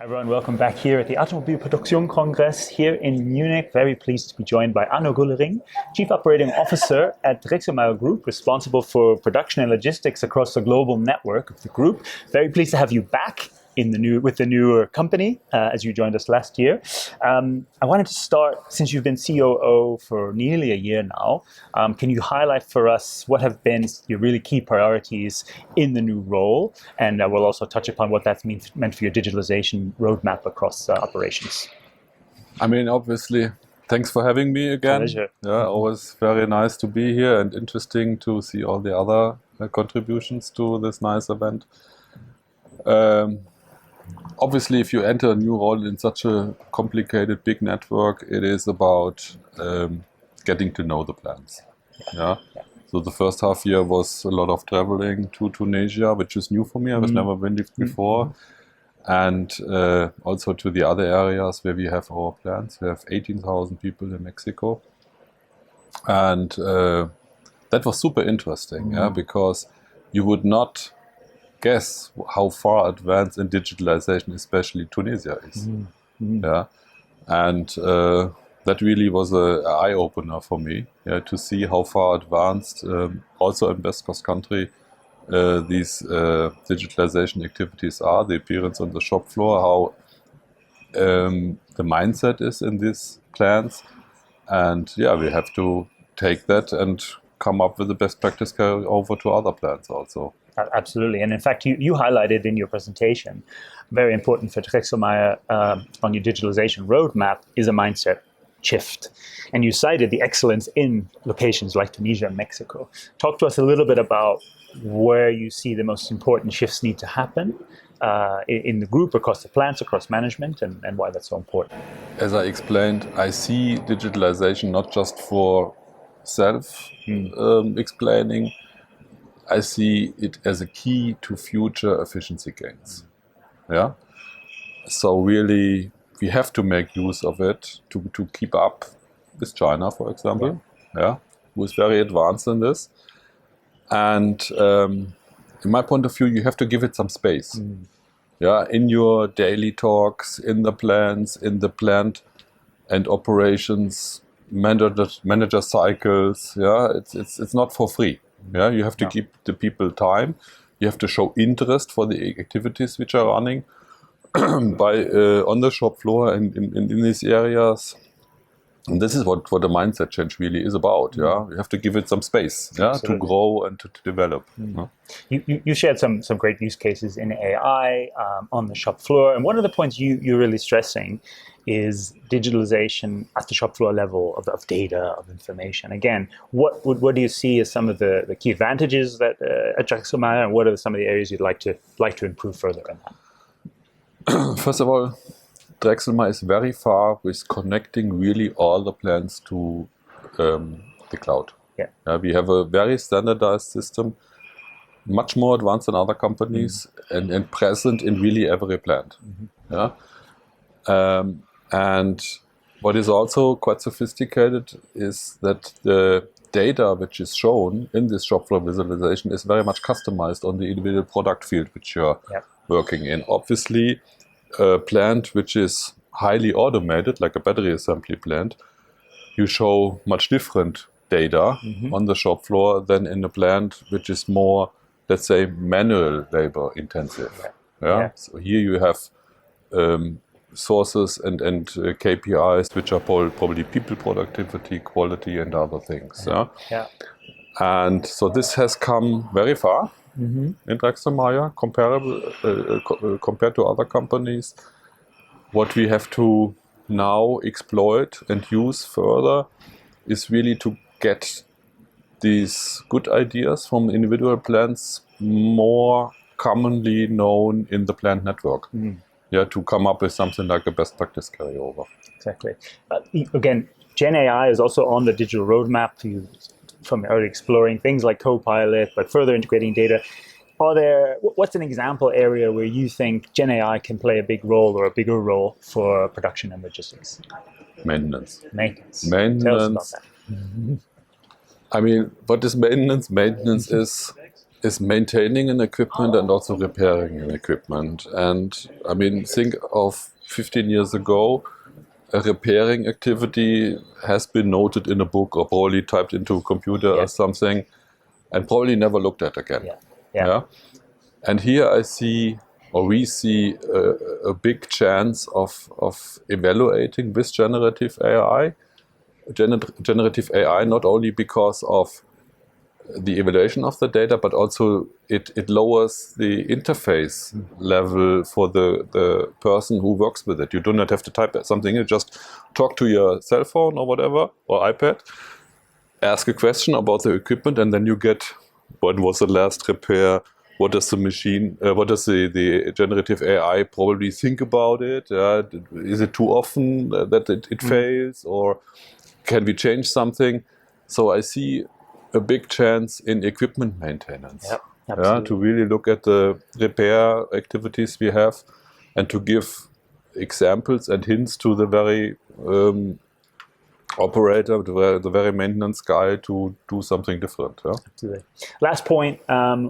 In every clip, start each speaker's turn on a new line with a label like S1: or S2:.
S1: Everyone, welcome back here at the Automobil Produktion Kongress here in Munich. Very pleased to be joined by Arno Güllering, Chief Operating Officer at Dräxlmaier Group, responsible for production and logistics across the global network of the group. Very pleased to have you back with the newer company as you joined us last year. I wanted to start, since you've been COO for nearly a year now, can you highlight for us what have been your really key priorities in the new role? And we'll also touch upon what that's meant for your digitalization roadmap across operations.
S2: I mean, obviously, thanks for having me again.
S1: Pleasure.
S2: Yeah, always very nice to be here and interesting to see all the other contributions to this nice event. Obviously, if you enter a new role in such a complicated, big network, it is about getting to know the plants. Yeah. So the first half year was a lot of traveling to Tunisia, which is new for me. I was never been before. And also to the other areas where we have our plants. We have 18,000 people in Mexico. And that was super interesting, because you would not guess how far advanced in digitalization, especially Tunisia is. Yeah, and that really was an eye-opener for me, to see how far advanced, also in West Coast country, these digitalization activities are, the appearance on the shop floor, how the mindset is in these plants. And yeah, we have to take that and come up with the best practice carry over to other plants also.
S1: Absolutely. And in fact, you highlighted in your presentation, very important for Dräxlmaier on your digitalization roadmap is a mindset shift. And you cited the excellence in locations like Tunisia and Mexico. Talk to us a little bit about where you see the most important shifts need to happen in the group, across the plants, across management, and why that's so important.
S2: As I explained, I see digitalization not just for self-explaining. I see it as a key to future efficiency gains. Yeah. So really, we have to make use of it to keep up with China, for example. Yeah. Who is very advanced in this. And in my point of view, you have to give it some space. Yeah. In your daily talks, in the plants, in the plant and operations, manager cycles. Yeah. It's not for free. Yeah, you have to give the people time. You have to show interest for the activities which are running by on the shop floor and in these areas. And this is what the mindset change really is about. Yeah, you have to give it some space. To grow and to develop.
S1: You shared some great use cases in AI on the shop floor, and one of the points you're really stressing is digitalization at the shop floor level of data, of information. Again, what do you see as some of the key advantages that at Dräxlmaier, and what are some of the areas you'd like to improve further in that?
S2: First of all, Dräxlmaier is very far with connecting really all the plants to the cloud. We have a very standardized system, much more advanced than other companies, and present in really every plant. And what is also quite sophisticated is that the data which is shown in this shop floor visualization is very much customized on the individual product field which you're working in. Obviously, a plant which is highly automated, like a battery assembly plant, you show much different data on the shop floor than in a plant which is more, let's say, manual labor intensive. So here you have sources and KPIs which are probably people productivity, quality, and other things. And so this has come very far in Dräxlmaier, compared to other companies. What we have to now exploit and use further is really to get these good ideas from individual plants more commonly known in the plant network. To come up with something like a best practice carryover.
S1: Exactly. Again, Gen AI is also on the digital roadmap from early exploring things like Copilot, but further integrating data. What's an example area where you think Gen AI can play a big role or a bigger role for production and logistics?
S2: Maintenance.
S1: Tell us about that.
S2: I mean, what is maintenance? Maintenance is is maintaining an equipment and also repairing an equipment. And I mean, think of 15 years ago, a repairing activity has been noted in a book or probably typed into a computer or something and probably never looked at again. Yeah. And here I see, or we see, a big chance of evaluating with generative AI. Generative AI not only because of the evaluation of the data, but also it lowers the interface level for the person who works with it. You do not have to type something, you just talk to your cell phone or whatever, or iPad, ask a question about the equipment, and then you get what was the last repair, what does the machine, what does the generative AI probably think about it? Is it too often that it fails, or can we change something? So I see a big chance in equipment maintenance. To really look at the repair activities we have and to give examples and hints to the very operator, the very maintenance guy to do something different.
S1: Absolutely. Last point,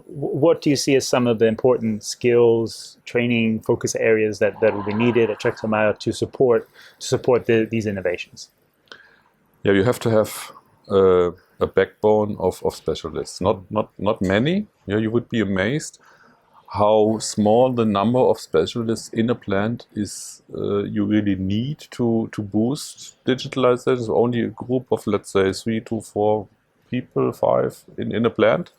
S1: what do you see as some of the important skills, training, focus areas that will be needed at Dräxlmaier to support these innovations?
S2: Yeah, you have to have a backbone of specialists. Not many. Yeah, you would be amazed how small the number of specialists in a plant is. You really need to boost digitalization. So only a group of, let's say, 3 to 4 people, 5 in a plant.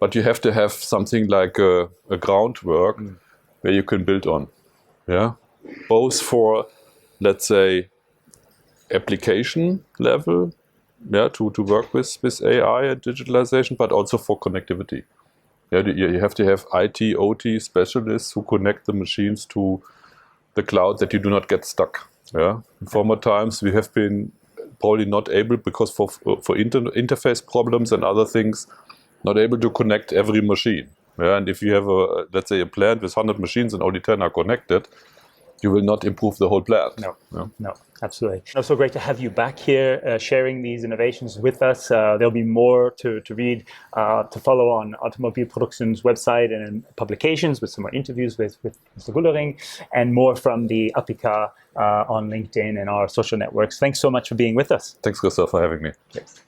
S2: But you have to have something like a groundwork where you can build on. Yeah, both for, let's say, application level, to work with AI and digitalization, but also for connectivity. You have to have IT, OT specialists who connect the machines to the cloud, that you do not get stuck. In former times, we have been probably not able, because for interface problems and other things, not able to connect every machine. And if you have let's say a plant with 100 machines and only 10 are connected, you will not improve the whole plant.
S1: No, absolutely. It's so great to have you back here sharing these innovations with us. There'll be more to read, to follow on Automobil Produktion's website and publications with some more interviews with Mr. Güllering, and more from the Apika on LinkedIn and our social networks. Thanks so much for being with us.
S2: Thanks, Christoph, for having me.
S1: Yes.